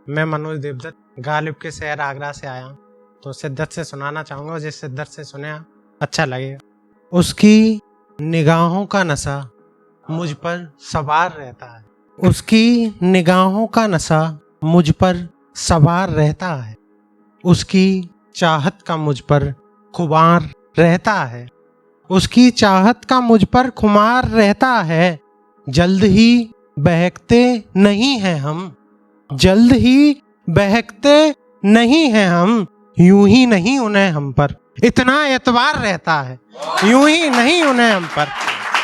मैं मनोज देवदत्त गालिब के शहर आगरा से आया हूँ, तो सिद्दत से सुनाना चाहूँगा। जिस सिद्दत से सुने अच्छा लगेगा। उसकी निगाहों का नशा मुझ पर सवार रहता है, उसकी निगाहों का नशा मुझ पर सवार रहता है, उसकी चाहत का मुझ पर खुमार रहता है, उसकी चाहत का मुझ पर खुमार रहता है। जल्द ही बहकते नहीं हैं हम, जल्द ही बहकते नहीं हैं हम, यूं ही नहीं उन्हें हम पर इतना एतबार रहता है, यूं ही नहीं उन्हें हम पर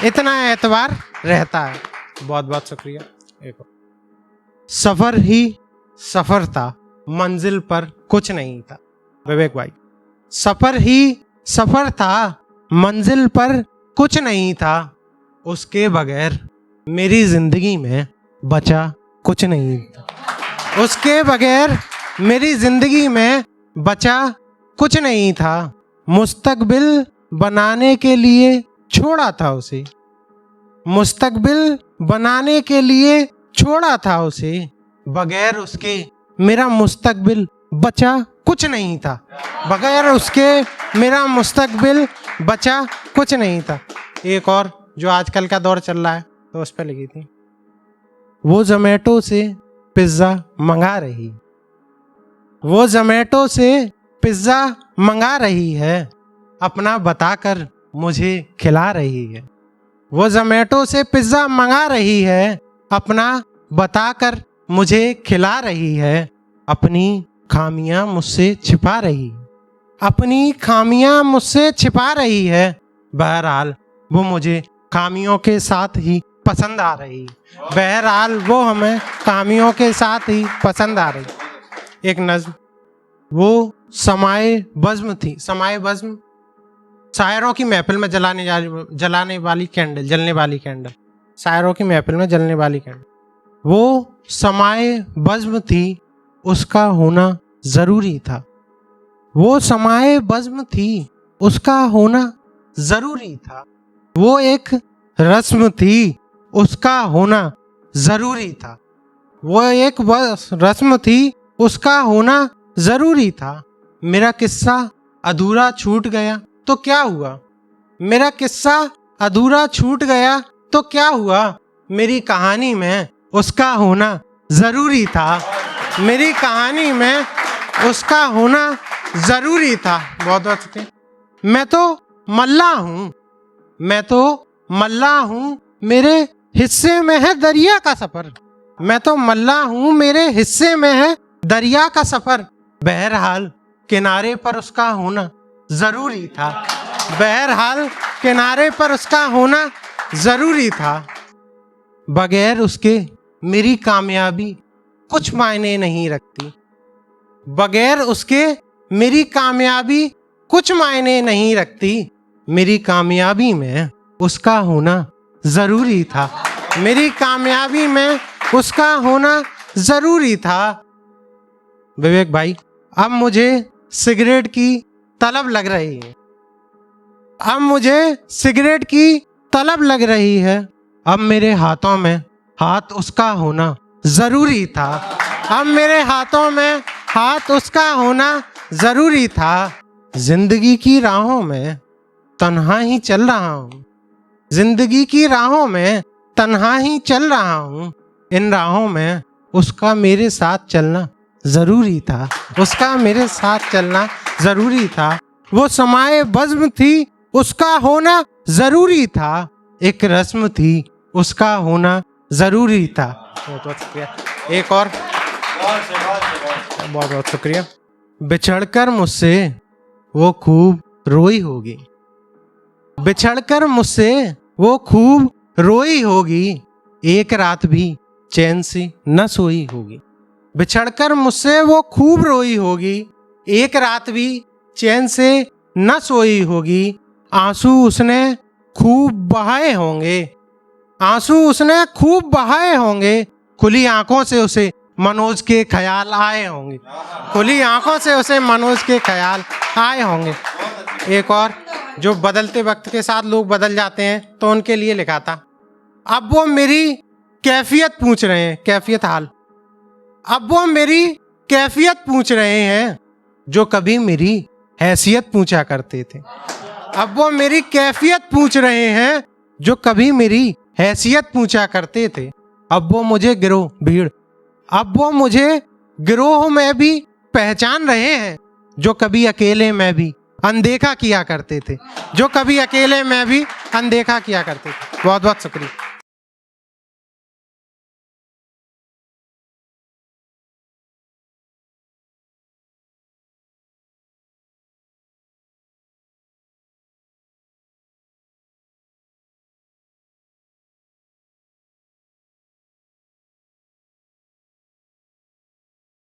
इतना एतबार रहता है। बहुत बहुत शुक्रिया। एक सफर ही सफर था, मंजिल पर कुछ नहीं था। विवेक भाई, सफर ही सफर था, मंजिल पर कुछ नहीं था, उसके बगैर मेरी जिंदगी में बचा कुछ नहीं था, उसके बगैर मेरी जिंदगी में बचा कुछ नहीं था। मुस्तकबिल बनाने के लिए छोड़ा था उसे, मुस्तकबिल बनाने के लिए छोड़ा था उसे, बगैर उसके मेरा मुस्तकबिल बचा कुछ नहीं था, बगैर उसके मेरा मुस्तकबिल बचा कुछ नहीं था। एक और जो आजकल का दौर चल रहा है तो उस पर लिखी थी। वो ज़ोमैटो से पिज़्ज़ा मंगा रही, वो ज़ोमैटो से पिज़्ज़ा मंगा रही है, अपना बताकर मुझे खिला रही है। वो ज़ोमैटो से पिज़्ज़ा मंगा रही है, अपना बताकर मुझे खिला रही है, अपनी खामियां मुझसे छिपा रही है, अपनी खामियां मुझसे छिपा रही है। बहरहाल वो मुझे खामियों के साथ ही पसंद आ रही, बहरहाल वो हमें खामियों के साथ ही पसंद आ रही। एक नज़्म। वो समाए बज़्म थी, समाए बज़्म शायरों की महफिल में जलने वाली कैंडल, शायरों की महफिल में जलने वाली कैंडल। वो समाए बज़्म थी, उसका होना ज़रूरी था, वो समाए बज़्म थी, उसका होना ज़रूरी था। वो एक रस्म थी, उसका होना ज़रूरी था, वो एक रस्म थी, उसका होना ज़रूरी था। मेरा किस्सा अधूरा छूट गया तो क्या हुआ, मेरा किस्सा अधूरा छूट गया तो क्या हुआ, मेरी कहानी में उसका होना ज़रूरी था, मेरी कहानी में उसका होना ज़रूरी था। बहुत बहुत शुक्रिया। मैं तो मल्ला हूँ, मैं तो मल्ला हूँ, मेरे हिस्से में है दरिया का सफ़र, मैं तो मल्ला हूँ, मेरे हिस्से में है दरिया का सफ़र। बहरहाल किनारे पर उसका होना ज़रूरी था, बहरहाल किनारे पर उसका होना ज़रूरी था। बगैर उसके मेरी कामयाबी कुछ मायने नहीं रखती, बगैर उसके मेरी कामयाबी कुछ मायने नहीं रखती। मेरी कामयाबी में उसका होना ज़रूरी था, मेरी कामयाबी में उसका होना ज़रूरी था। विवेक भाई, अब मुझे सिगरेट की तलब लग रही है, अब मुझे सिगरेट की तलब लग रही है, अब मेरे हाथों में हाथ उसका होना ज़रूरी था, अब मेरे हाथों में हाथ उसका होना ज़रूरी था। जिंदगी की राहों में तन्हा ही चल रहा हूँ, जिंदगी की राहों में तन्हा ही चल रहा हूँ, इन राहों में उसका मेरे साथ चलना ज़रूरी था, उसका मेरे साथ चलना ज़रूरी था। वो समाए बज़्म थी, उसका होना ज़रूरी था, एक रस्म थी, उसका होना ज़रूरी था। बहुत बहुत शुक्रिया। एक और बहुत बहुत शुक्रिया। बिछड़कर मुझसे वो खूब रोई होगी, बिछड़कर मुझसे वो खूब रोई होगी, एक रात भी चैन से न सोई होगी, बिछड़कर मुझसे वो खूब रोई होगी, एक रात भी चैन से न सोई होगी। आंसू उसने खूब बहाए होंगे, आंसू उसने खूब बहाए होंगे, खुली आंखों से उसे मनोज के ख्याल आए होंगे, खुली आंखों से उसे मनोज के ख्याल आए होंगे। एक और जो बदलते वक्त के साथ लोग बदल जाते हैं तो उनके लिए लिखा था। अब वो मेरी कैफियत पूछ रहे हैं, कैफियत हाल, अब वो मेरी कैफियत पूछ रहे हैं जो कभी मेरी हैसियत पूछा करते थे। अब वो मेरी कैफियत पूछ रहे हैं जो कभी मेरी हैसियत पूछा करते थे। अब वो मुझे गिरोह में भी पहचान रहे हैं जो कभी अकेले में भी अनदेखा किया करते थे। बहुत बहुत शुक्रिया।